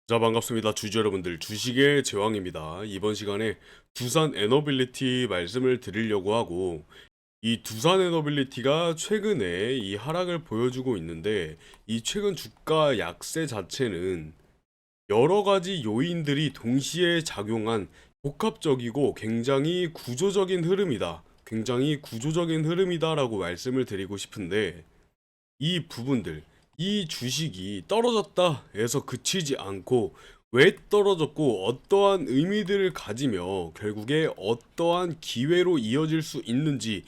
자, 반갑습니다. 주주 여러분들, 주식의 제왕입니다. 이번 시간에 두산 에너빌리티 말씀을 드리려고 하고, 이 두산 에너빌리티가 최근에 이 하락을 보여주고 있는데, 이 최근 주가 약세 자체는 여러 가지 요인들이 동시에 작용한 복합적이고 굉장히 구조적인 흐름이다. 굉장히 구조적인 흐름이다라고 말씀을 드리고 싶은데, 이 부분들, 이 주식이 떨어졌다 해서 그치지 않고 왜 떨어졌고 어떠한 의미들을 가지며 결국에 어떠한 기회로 이어질 수 있는지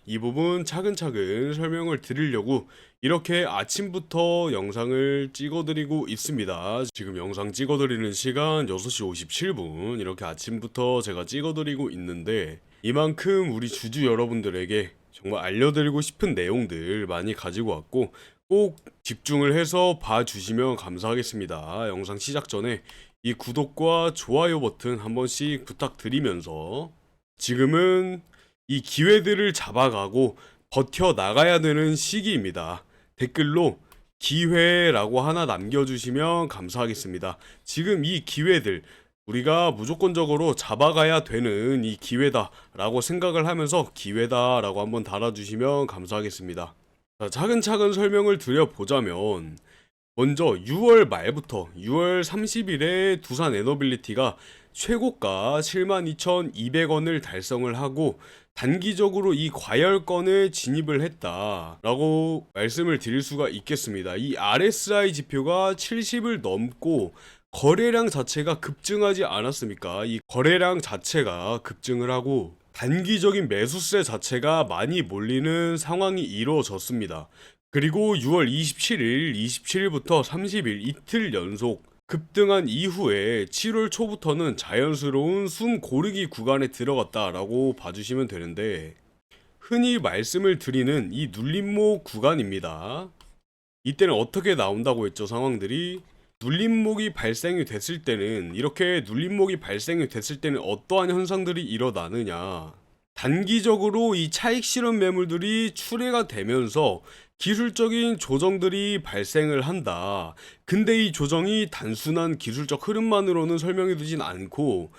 이 부분 차근차근 설명을 드리려고 이렇게 아침부터 영상을 찍어드리고 있습니다. 지금 영상 찍어드리는 시간 6시 57분, 이렇게 아침부터 제가 찍어드리고 있는데, 이만큼 우리 주주 여러분들에게 정말 알려드리고 싶은 내용들 많이 가지고 왔고, 꼭 집중을 해서 봐주시면 감사하겠습니다. 영상 시작 전에 이 구독과 좋아요 버튼 한 번씩 부탁드리면서, 지금은 이 기회들을 잡아가고 버텨 나가야 되는 시기입니다. 댓글로 기회라고 하나 남겨주시면 감사하겠습니다. 지금 이 기회들, 우리가 무조건적으로 잡아가야 되는 이 기회다라고 생각을 하면서 기회다라고 한번 달아주시면 감사하겠습니다. 자, 차근차근 설명을 드려보자면, 먼저 6월 말부터 6월 30일에 두산 에너빌리티가 최고가 72,200원을 달성을 하고 단기적으로 이 과열권에 진입을 했다라고 말씀을 드릴 수가 있겠습니다. 이 RSI 지표가 70을 넘고 거래량 자체가 급증하지 않았습니까? 이 거래량 자체가 급증을 하고 단기적인 매수세 자체가 많이 몰리는 상황이 이루어졌습니다. 그리고 6월 27일부터 30일 이틀 연속 급등한 이후에 7월 초부터는 자연스러운 숨 고르기 구간에 들어갔다라고 봐주시면 되는데, 흔히 말씀을 드리는 이 눌림목 구간입니다. 이때는 어떻게 나온다고 했죠? 상황들이 눌림목이 발생이 됐을 때는, 이렇게 눌림목이 발생이 됐을 때는 어떠한 현상들이 일어나느냐, 단기적으로 이 차익 실현 매물들이 출회가 되면서 기술적인 조정들이 발생을 한다. 근데 이 조정이 단순한 기술적 흐름만으로는 설명해 두진 않고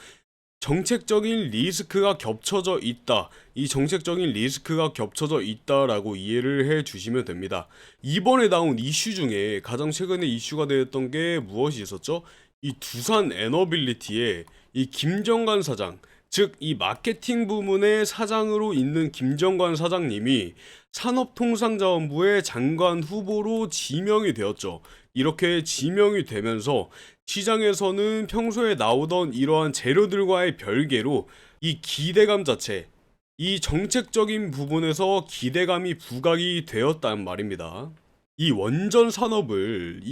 정책적인 리스크가 겹쳐져 있다. 이 정책적인 리스크가 겹쳐져 있다라고 이해를 해 주시면 됩니다. 이번에 나온 이슈 중에 가장 최근에 이슈가 되었던 게 무엇이 있었죠? 이 두산 에너빌리티의 이 김정관 사장, 즉 이 마케팅 부문의 사장으로 있는 김정관 사장님이 산업통상자원부의 장관 후보로 지명이 되었죠. 이렇게 지명이 되면서 시장에서는 평소에 나오던 이러한 재료들과의 별개로 이 기대감 자체, 이 정책적인 부분에서 기대감이 부각이 되었단 말입니다. 이 원전 산업을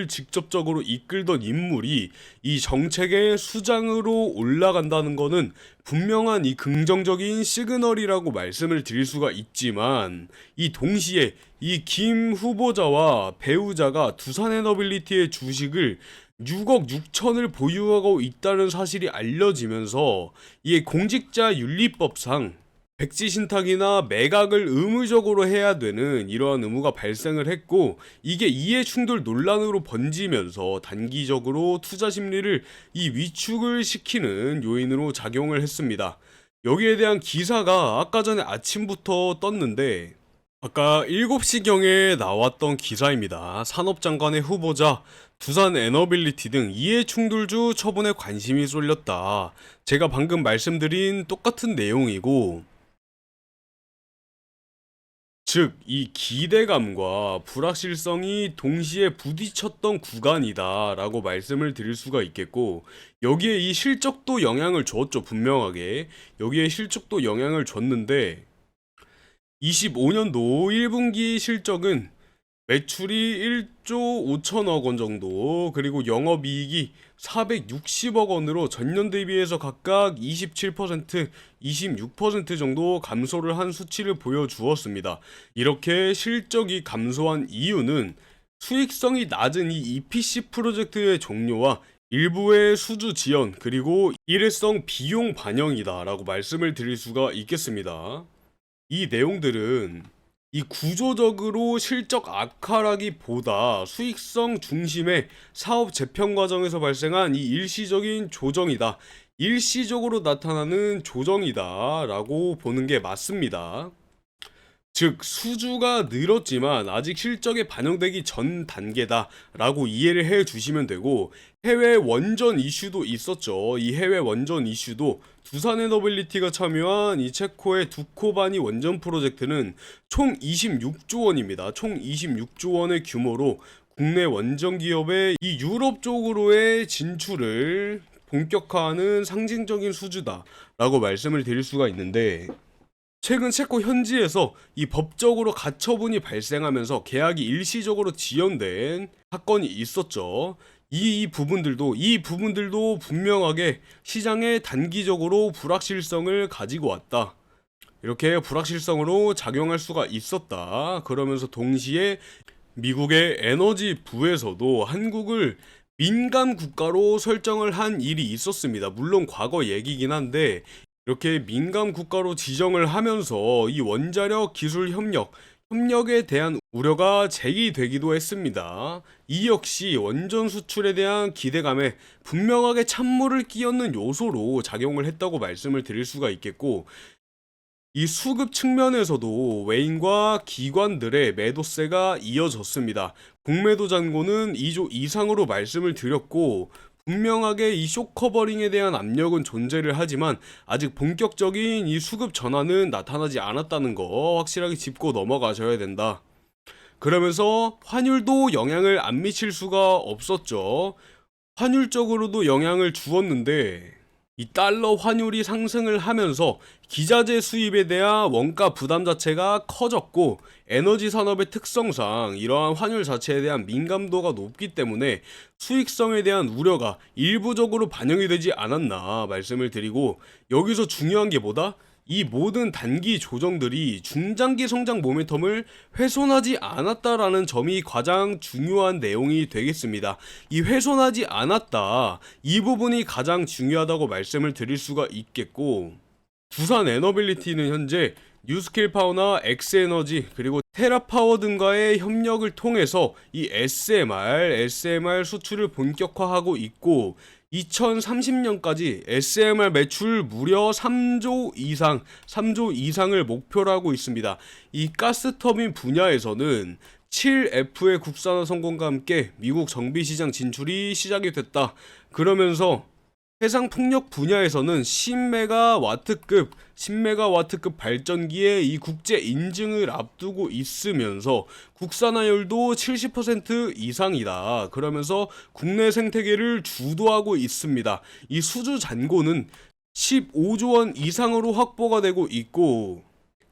직접적으로 이끌던 인물이 이 정책의 수장으로 올라간다는 것은 분명한 이 긍정적인 시그널이라고 말씀을 드릴 수가 있지만, 이 동시에 이 김 후보자와 배우자가 두산에너빌리티의 주식을 6억 6천을 보유하고 있다는 사실이 알려지면서, 이게 공직자 윤리법상 백지 신탁이나 매각을 의무적으로 해야 되는 이러한 의무가 발생을 했고, 이게 이해 충돌 논란으로 번지면서 단기적으로 투자 심리를 이 위축을 시키는 요인으로 작용을 했습니다. 여기에 대한 기사가 아까 전에 아침부터 떴는데, 아까 7시경에 나왔던 기사입니다. 산업장관의 후보자, 두산 에너빌리티 등 이해충돌주 처분에 관심이 쏠렸다. 제가 방금 말씀드린 똑같은 내용이고, 즉, 이 기대감과 불확실성이 동시에 부딪혔던 구간이다라고 말씀을 드릴 수가 있겠고, 여기에 이 실적도 영향을 줬죠, 분명하게. 여기에 실적도 영향을 줬는데, 25년도 1분기 실적은 매출이 1조 5천억 원 정도, 그리고 영업이익이 460억 원으로 전년 대비해서 각각 27%, 26% 정도 감소를 한 수치를 보여주었습니다. 이렇게 실적이 감소한 이유는 수익성이 낮은 이 EPC 프로젝트의 종료와 일부의 수주 지연, 그리고 일회성 비용 반영이다라고 말씀을 드릴 수가 있겠습니다. 이 내용들은 이 구조적으로 실적 악화라기보다 수익성 중심의 사업 재편 과정에서 발생한 이 일시적인 조정이다. 일시적으로 나타나는 조정이다 라고 보는 게 맞습니다. 즉 수주가 늘었지만 아직 실적에 반영되기 전 단계다 라고 이해를 해 주시면 되고, 해외 원전 이슈도 있었죠. 이 해외 원전 이슈도 두산에너빌리티가 참여한 이 체코의 두코바니 원전 프로젝트는 총 26조 원입니다. 총 26조 원의 규모로 국내 원전 기업의 이 유럽 쪽으로의 진출을 본격화하는 상징적인 수주다 라고 말씀을 드릴 수가 있는데, 최근 체코 현지에서 이 법적으로 가처분이 발생하면서 계약이 일시적으로 지연된 사건이 있었죠. 이 부분들도 분명하게 시장에 단기적으로 불확실성을 가지고 왔다. 이렇게 불확실성으로 작용할 수가 있었다. 그러면서 동시에 미국의 에너지 부에서도 한국을 민감 국가로 설정을 한 일이 있었습니다. 물론 과거 얘기긴 한데, 이렇게 민감 국가로 지정을 하면서 이 원자력 기술 협력에 대한 우려가 제기되기도 했습니다. 이 역시 원전 수출에 대한 기대감에 분명하게 찬물을 끼얹는 요소로 작용을 했다고 말씀을 드릴 수가 있겠고, 이 수급 측면에서도 외인과 기관들의 매도세가 이어졌습니다. 공매도 잔고는 2조 이상으로 말씀을 드렸고, 분명하게 이 숏커버링에 대한 압력은 존재를 하지만 아직 본격적인 이 수급 전환은 나타나지 않았다는 거 확실하게 짚고 넘어가셔야 된다. 그러면서 환율도 영향을 안 미칠 수가 없었죠. 환율적으로도 영향을 주었는데, 이 달러 환율이 상승을 하면서 기자재 수입에 대한 원가 부담 자체가 커졌고, 에너지 산업의 특성상 이러한 환율 자체에 대한 민감도가 높기 때문에 수익성에 대한 우려가 일부적으로 반영이 되지 않았나 말씀을 드리고, 여기서 중요한 게 뭐다? 이 모든 단기 조정들이 중장기 성장 모멘텀을 훼손하지 않았다라는 점이 가장 중요한 내용이 되겠습니다. 이 훼손하지 않았다, 이 부분이 가장 중요하다고 말씀을 드릴 수가 있겠고, 두산에너빌리티는 현재 뉴스킬파워나 엑스에너지 그리고 테라파워 등과의 협력을 통해서 이 SMR 수출을 본격화하고 있고, 2030년까지 SMR 매출 무려 3조 이상을 목표로 하고 있습니다. 이 가스터빈 분야에서는 7F의 국산화 성공과 함께 미국 정비시장 진출이 시작이 됐다. 그러면서 해상 풍력 분야에서는 10메가와트급 발전기의 이 국제 인증을 앞두고 있으면서 국산화율도 70% 이상이다. 그러면서 국내 생태계를 주도하고 있습니다. 이 수주 잔고는 15조 원 이상으로 확보가 되고 있고,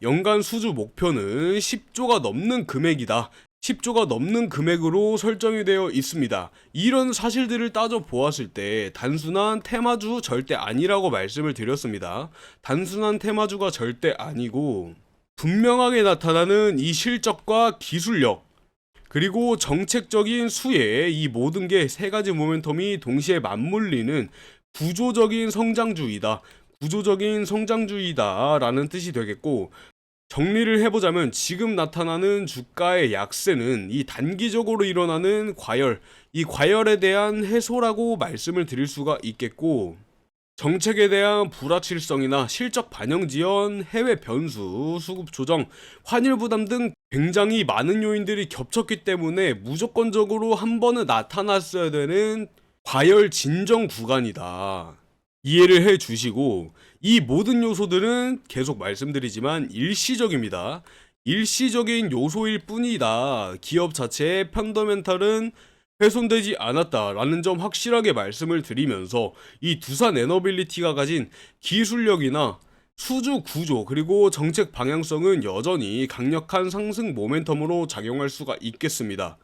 연간 수주 목표는 10조가 넘는 금액이다. 10조가 넘는 금액으로 설정이 되어 있습니다. 이런 사실들을 따져 보았을 때 단순한 테마주 절대 아니라고 말씀을 드렸습니다. 단순한 테마주가 절대 아니고, 분명하게 나타나는 이 실적과 기술력, 그리고 정책적인 수혜, 이 모든 게 세 가지 모멘텀이 동시에 맞물리는 구조적인 성장주의다 라는 뜻이 되겠고, 정리를 해보자면 지금 나타나는 주가의 약세는 이 단기적으로 일어나는 이 과열에 대한 해소라고 말씀을 드릴 수가 있겠고, 정책에 대한 불확실성이나 실적 반영 지연, 해외 변수, 수급 조정, 환율 부담 등 굉장히 많은 요인들이 겹쳤기 때문에 무조건적으로 한 번은 나타났어야 되는 과열 진정 구간이다. 이해를 해 주시고, 이 모든 요소들은 계속 말씀드리지만 일시적입니다. 일시적인 요소일 뿐이다. 기업 자체의 펀더멘탈은 훼손되지 않았다라는 점 확실하게 말씀을 드리면서, 이 두산에너빌리티가 가진 기술력이나 수주 구조 그리고 정책 방향성은 여전히 강력한 상승 모멘텀으로 작용할 수가 있겠습니다.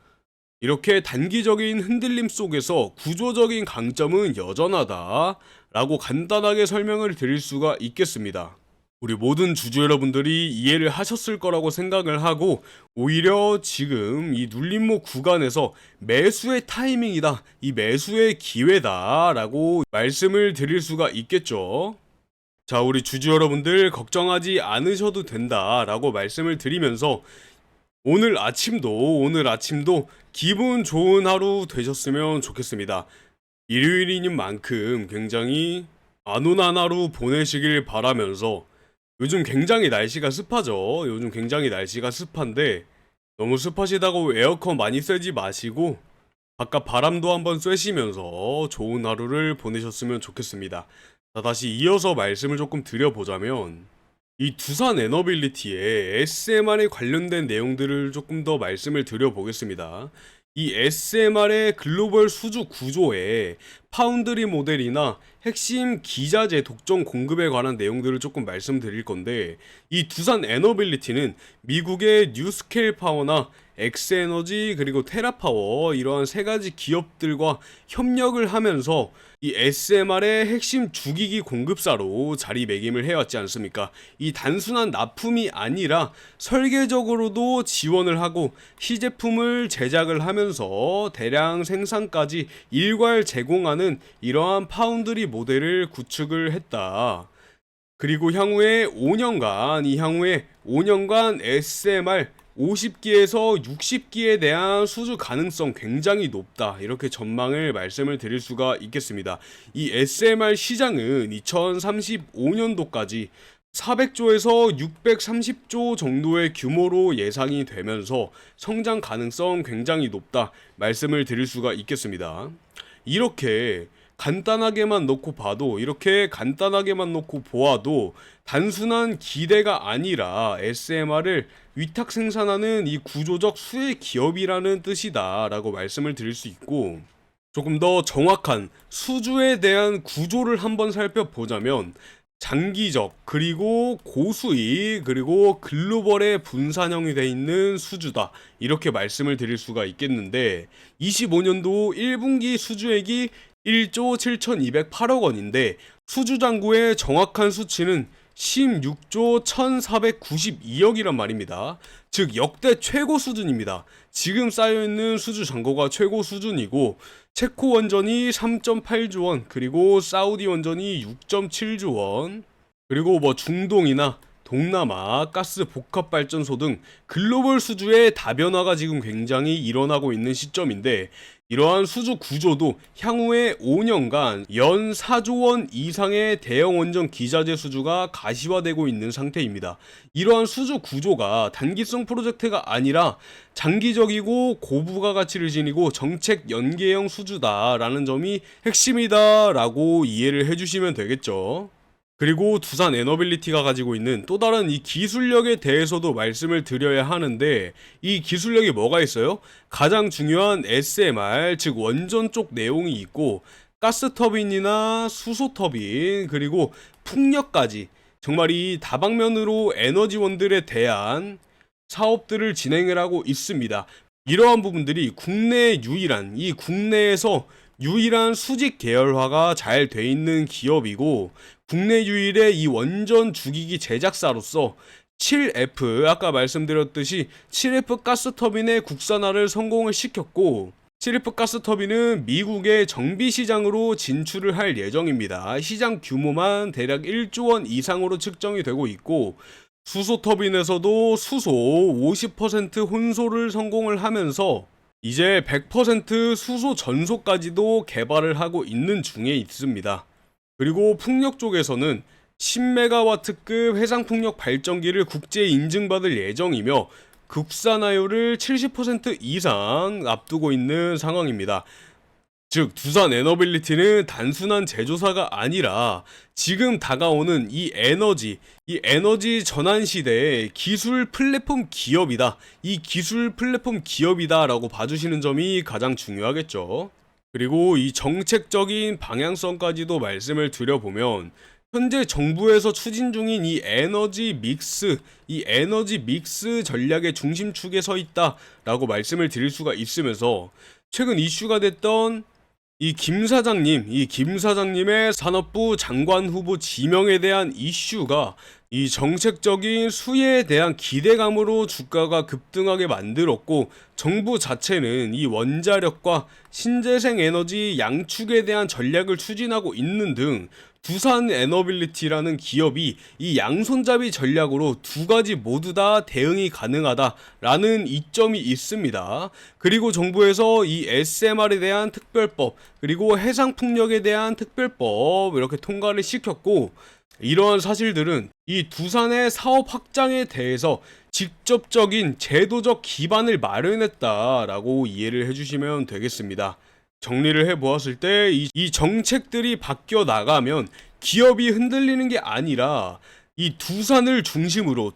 이렇게 단기적인 흔들림 속에서 구조적인 강점은 여전하다 라고 간단하게 설명을 드릴 수가 있겠습니다. 우리 모든 주주 여러분들이 이해를 하셨을 거라고 생각을 하고, 오히려 지금 이 눌림목 구간에서 매수의 타이밍이다, 이 매수의 기회다 라고 말씀을 드릴 수가 있겠죠. 자, 우리 주주 여러분들 걱정하지 않으셔도 된다 라고 말씀을 드리면서, 오늘 아침도 기분 좋은 하루 되셨으면 좋겠습니다. 일요일인 만큼 굉장히 안온한 하루 보내시길 바라면서, 요즘 굉장히 날씨가 습하죠. 요즘 굉장히 날씨가 습한데 너무 습하시다고 에어컨 많이 쐬지 마시고 바깥 바람도 한번 쐬시면서 좋은 하루를 보내셨으면 좋겠습니다. 자, 다시 이어서 말씀을 조금 드려보자면, 이 두산 에너빌리티의 SMR에 관련된 내용들을 조금 더 말씀을 드려보겠습니다. 이 SMR의 글로벌 수주 구조에 파운드리 모델이나 핵심 기자재 독점 공급에 관한 내용들을 조금 말씀드릴 건데, 이 두산 에너빌리티는 미국의 뉴스케일 파워나 엑스에너지 그리고 테라파워, 이러한 세 가지 기업들과 협력을 하면서 이 SMR의 핵심 주기기 공급사로 자리매김을 해왔지 않습니까? 이 단순한 납품이 아니라 설계적으로도 지원을 하고 시제품을 제작을 하면서 대량 생산까지 일괄 제공하는 이러한 파운드리 모델을 구축을 했다. 그리고 향후에 5년간 SMR 50기에서 60기에 대한 수주 가능성 굉장히 높다, 이렇게 전망을 말씀을 드릴 수가 있겠습니다. 이 SMR 시장은 2035년도까지 400조에서 630조 정도의 규모로 예상이 되면서 성장 가능성 굉장히 높다 말씀을 드릴 수가 있겠습니다. 이렇게 간단하게만 놓고 보아도 단순한 기대가 아니라 SMR을 위탁 생산하는 이 구조적 수혜 기업이라는 뜻이다 라고 말씀을 드릴 수 있고, 조금 더 정확한 수주에 대한 구조를 한번 살펴보자면, 장기적 그리고 고수익 그리고 글로벌에 분산형이 되어 있는 수주다, 이렇게 말씀을 드릴 수가 있겠는데, 25년도 1분기 수주액이 1조 7,208억 원인데 수주잔고의 정확한 수치는 16조 1,492억이란 말입니다. 즉 역대 최고 수준입니다. 지금 쌓여있는 수주잔고가 최고 수준이고, 체코 원전이 3.8조 원, 그리고 사우디 원전이 6.7조 원, 그리고 중동이나 동남아 가스 복합 발전소 등 글로벌 수주의 다변화가 지금 굉장히 일어나고 있는 시점인데, 이러한 수주 구조도 향후에 5년간 연 4조 원 이상의 대형 원전 기자재 수주가 가시화되고 있는 상태입니다. 이러한 수주 구조가 단기성 프로젝트가 아니라 장기적이고 고부가 가치를 지니고 정책 연계형 수주다라는 점이 핵심이다라고 이해를 해주시면 되겠죠. 그리고 두산 에너빌리티가 가지고 있는 또 다른 이 기술력에 대해서도 말씀을 드려야 하는데, 이 기술력이 뭐가 있어요? 가장 중요한 SMR, 즉 원전 쪽 내용이 있고, 가스터빈이나 수소터빈 그리고 풍력까지 정말 이 다방면으로 에너지원들에 대한 사업들을 진행을 하고 있습니다. 이러한 부분들이 국내에서 유일한 수직 계열화가 잘 돼 있는 기업이고, 국내 유일의 이 원전 주기기 제작사로서 7F, 아까 말씀드렸듯이 7F 가스터빈의 국산화를 성공을 시켰고, 7F 가스터빈은 미국의 정비 시장으로 진출을 할 예정입니다. 시장 규모만 대략 1조 원 이상으로 측정이 되고 있고, 수소터빈에서도 수소 50% 혼소를 성공을 하면서 이제 100% 수소 전소까지도 개발을 하고 있는 중에 있습니다. 그리고 풍력 쪽에서는 10메가와트급 해상풍력 발전기를 국제 인증받을 예정이며 국산화율을 70% 이상 앞두고 있는 상황입니다. 즉 두산 에너빌리티는 단순한 제조사가 아니라 지금 다가오는 이 에너지 전환 시대의 기술 플랫폼 기업이다. 이 기술 플랫폼 기업이다라고 봐주시는 점이 가장 중요하겠죠. 그리고 이 정책적인 방향성까지도 말씀을 드려보면, 현재 정부에서 추진 중인 이 에너지 믹스 전략의 중심축에 서 있다라고 말씀을 드릴 수가 있으면서, 최근 이슈가 됐던 이 김 사장님의 산업부 장관 후보 지명에 대한 이슈가 이 정책적인 수혜에 대한 기대감으로 주가가 급등하게 만들었고, 정부 자체는 이 원자력과 신재생 에너지 양축에 대한 전략을 추진하고 있는 등 두산 에너빌리티라는 기업이 이 양손잡이 전략으로 두 가지 모두 다 대응이 가능하다라는 이점이 있습니다. 그리고 정부에서 이 SMR에 대한 특별법, 그리고 해상풍력에 대한 특별법 이렇게 통과를 시켰고, 이러한 사실들은 이 두산의 사업 확장에 대해서 직접적인 제도적 기반을 마련했다라고 이해를 해주시면 되겠습니다. 정리를 해보았을 때 이 정책들이 바뀌어 나가면 기업이 흔들리는 게 아니라 이 두산을 중심으로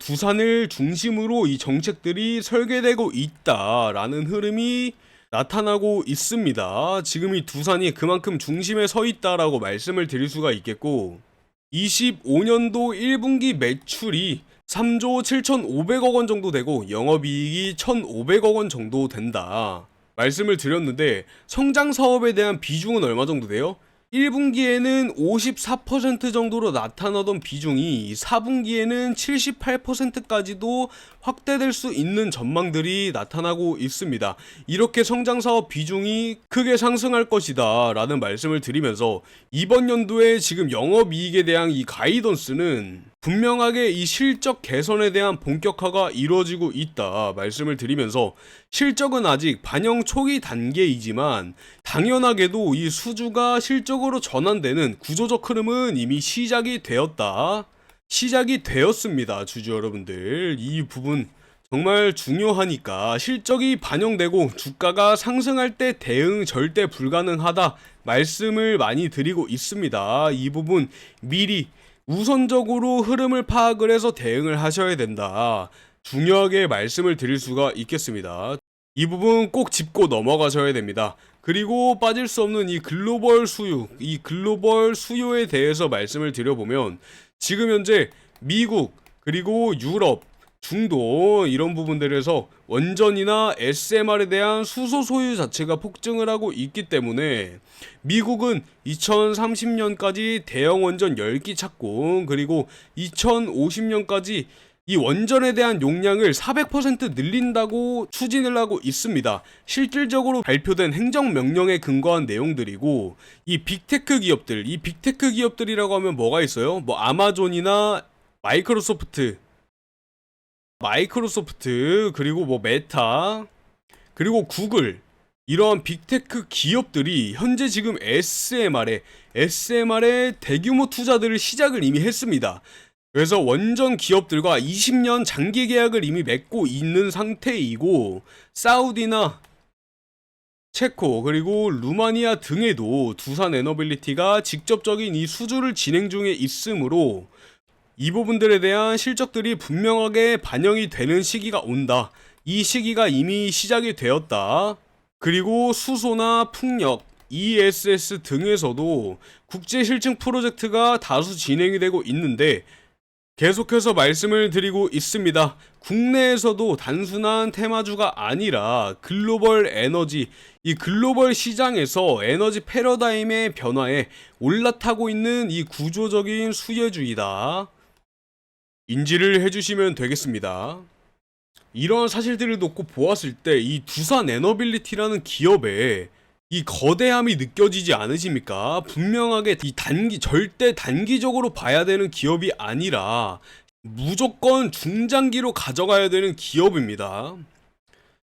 이 정책들이 설계되고 있다라는 흐름이 나타나고 있습니다. 지금 이 두산이 그만큼 중심에 서 있다라고 말씀을 드릴 수가 있겠고, 25년도 1분기 매출이 3조 7,500억 원 정도 되고 영업이익이 1,500억 원 정도 된다 말씀을 드렸는데, 성장 사업에 대한 비중은 얼마 정도 돼요? 1분기에는 54% 정도로 나타나던 비중이 4분기에는 78%까지도 확대될 수 있는 전망들이 나타나고 있습니다. 이렇게 성장 사업 비중이 크게 상승할 것이다 라는 말씀을 드리면서, 이번 연도에 지금 영업이익에 대한 이 가이던스는 분명하게 이 실적 개선에 대한 본격화가 이루어지고 있다 말씀을 드리면서, 실적은 아직 반영 초기 단계이지만 당연하게도 이 수주가 실적으로 전환되는 구조적 흐름은 이미 시작이 되었습니다. 주주 여러분들, 이 부분 정말 중요하니까 실적이 반영되고 주가가 상승할 때 대응 절대 불가능하다 말씀을 많이 드리고 있습니다. 이 부분 미리 우선적으로 흐름을 파악을 해서 대응을 하셔야 된다, 중요하게 말씀을 드릴 수가 있겠습니다. 이 부분 꼭 짚고 넘어가셔야 됩니다. 그리고 빠질 수 없는 이 글로벌 수요에 대해서 말씀을 드려보면, 지금 현재 미국, 그리고 유럽, 중도 이런 부분들에서 원전이나 SMR에 대한 수소 소유 자체가 폭증을 하고 있기 때문에 미국은 2030년까지 대형 원전 10기 착공, 그리고 2050년까지 이 원전에 대한 용량을 400% 늘린다고 추진을 하고 있습니다. 실질적으로 발표된 행정명령에 근거한 내용들이고, 이 빅테크 기업들이라고 하면 뭐가 있어요? 뭐 아마존이나 마이크로소프트, 그리고 뭐 메타, 그리고 구글, 이러한 빅테크 기업들이 현재 지금 SMR에 대규모 투자들을 시작을 이미 했습니다. 그래서 원전 기업들과 20년 장기 계약을 이미 맺고 있는 상태이고, 사우디나 체코, 그리고 루마니아 등에도 두산 에너빌리티가 직접적인 이 수주를 진행 중에 있으므로 이 부분들에 대한 실적들이 분명하게 반영이 되는 시기가 온다. 이 시기가 이미 시작이 되었다. 그리고 수소나 풍력, ESS 등에서도 국제 실증 프로젝트가 다수 진행이 되고 있는데, 계속해서 말씀을 드리고 있습니다. 국내에서도 단순한 테마주가 아니라 글로벌 에너지, 이 글로벌 시장에서 에너지 패러다임의 변화에 올라타고 있는 이 구조적인 수혜주이다, 인지를 해주시면 되겠습니다. 이런 사실들을 놓고 보았을 때 이 두산 에너빌리티라는 기업의 이 거대함이 느껴지지 않으십니까? 분명하게 절대 단기적으로 봐야 되는 기업이 아니라 무조건 중장기로 가져가야 되는 기업입니다.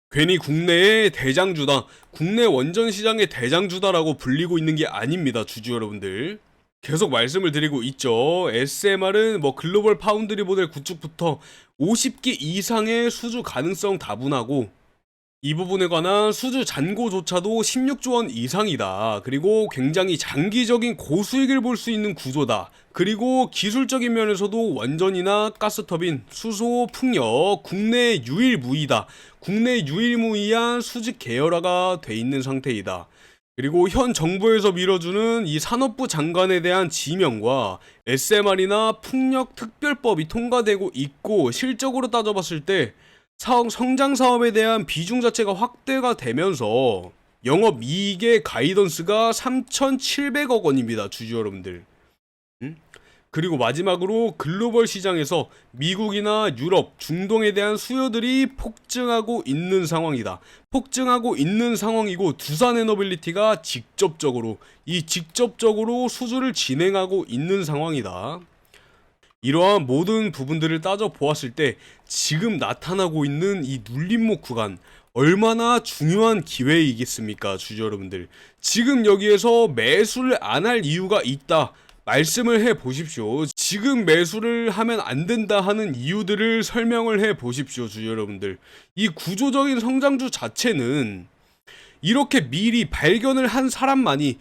괜히 국내의 대장주다, 국내 원전 시장의 대장주다라고 불리고 있는 게 아닙니다, 주주 여러분들. 계속 말씀을 드리고 있죠. SMR은 뭐 글로벌 파운드리 모델 구축부터 50기 이상의 수주 가능성 다분하고, 이 부분에 관한 수주 잔고조차도 16조 원 이상이다. 그리고 굉장히 장기적인 고수익을 볼 수 있는 구조다. 그리고 기술적인 면에서도 원전이나 가스터빈, 수소, 풍력 국내 유일무이다. 국내 유일무이한 수직 계열화가 돼 있는 상태이다. 그리고 현 정부에서 밀어주는 이 산업부 장관에 대한 지명과 SMR이나 풍력 특별법이 통과되고 있고, 실적으로 따져봤을 때 성장 사업에 대한 비중 자체가 확대가 되면서 영업이익의 가이던스가 3,700억 원입니다, 주주 여러분들. 그리고 마지막으로 글로벌 시장에서 미국이나 유럽, 중동에 대한 수요들이 폭증하고 있는 상황이다. 폭증하고 있는 상황이고 두산 에너빌리티가 직접적으로 수주를 진행하고 있는 상황이다. 이러한 모든 부분들을 따져 보았을 때 지금 나타나고 있는 이 눌림목 구간 얼마나 중요한 기회이겠습니까, 주주 여러분들. 지금 여기에서 매수를 안 할 이유가 있다 말씀을 해 보십시오. 지금 매수를 하면 안 된다 하는 이유들을 설명을 해 보십시오, 주주 여러분들. 이 구조적인 성장주 자체는 이렇게 미리 발견을 한 사람만이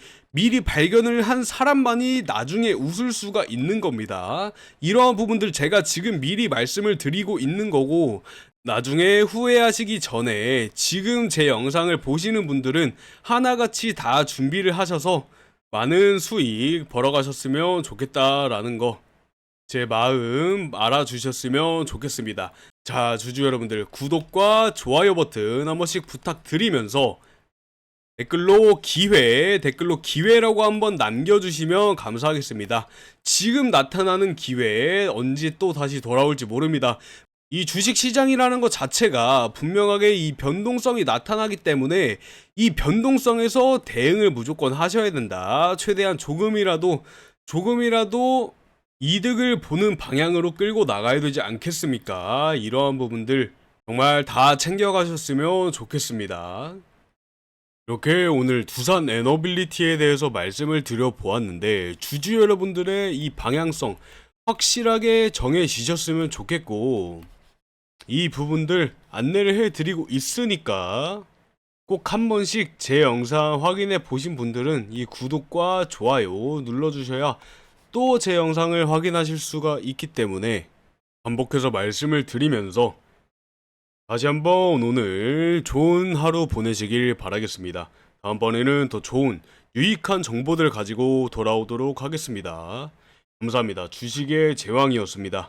나중에 웃을 수가 있는 겁니다. 이러한 부분들 제가 지금 미리 말씀을 드리고 있는 거고, 나중에 후회하시기 전에 지금 제 영상을 보시는 분들은 하나같이 다 준비를 하셔서 많은 수익 벌어가셨으면 좋겠다라는 거, 제 마음 알아주셨으면 좋겠습니다. 자, 주주 여러분들, 구독과 좋아요 버튼 한 번씩 부탁드리면서 댓글로 기회라고 한번 남겨주시면 감사하겠습니다. 지금 나타나는 기회 언제 또 다시 돌아올지 모릅니다. 이 주식 시장이라는 것 자체가 분명하게 이 변동성이 나타나기 때문에 이 변동성에서 대응을 무조건 하셔야 된다. 최대한 조금이라도 이득을 보는 방향으로 끌고 나가야 되지 않겠습니까? 이러한 부분들 정말 다 챙겨가셨으면 좋겠습니다. 이렇게 오늘 두산 에너빌리티에 대해서 말씀을 드려보았는데, 주주 여러분들의 이 방향성 확실하게 정해지셨으면 좋겠고, 이 부분들 안내를 해드리고 있으니까 꼭 한 번씩 제 영상 확인해 보신 분들은 이 구독과 좋아요 눌러주셔야 또 제 영상을 확인하실 수가 있기 때문에 반복해서 말씀을 드리면서 다시 한번 오늘 좋은 하루 보내시길 바라겠습니다. 다음번에는 더 좋은 유익한 정보들 가지고 돌아오도록 하겠습니다. 감사합니다. 주식의 제왕이었습니다.